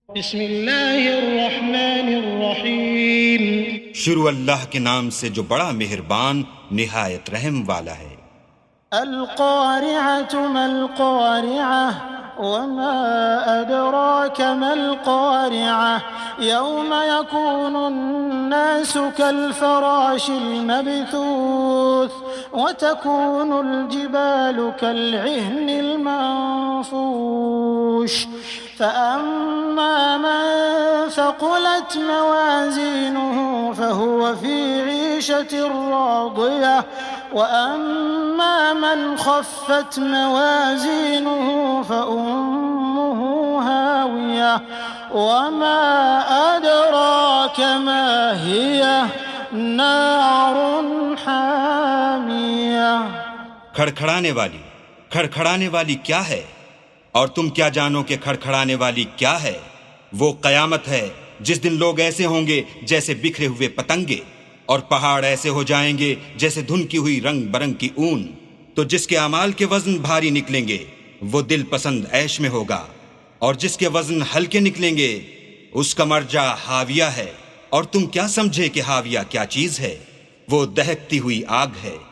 बिस्मिल्लाहिर्रहमानिर्रहीम। शुरू अल्लाह के नाम से जो बड़ा मेहरबान निहायत रहम वाला है। अल-क़ारिअतु मल-क़ारिअह वमा अदराक मल-क़ारिअह यौम यकूनुन-नासु कल-फ़राशिल मबथूथ वतकूनुल जिबालु कल-इह्निल मंफूश फ़अम्मा मन ثقلت موازينه فهو في عيشة راضية وأما من خفت موازينه فأمه هاوية وما أدراك ما هي نار حامية। खड़खड़ाने वाली क्या है, और तुम क्या जानो कि खड़खड़ाने वाली क्या है। वो कयामत है जिस दिन लोग ऐसे होंगे जैसे बिखरे हुए पतंगे, और पहाड़ ऐसे हो जाएंगे जैसे धुनकी हुई रंग बरंग की ऊन। तो जिसके अमाल के वजन भारी निकलेंगे वो दिल पसंद ऐश में होगा, और जिसके वजन हल्के निकलेंगे उसका मर्जा हाविया है। और तुम क्या समझे कि हाविया क्या चीज है। वो दहकती हुई आग है।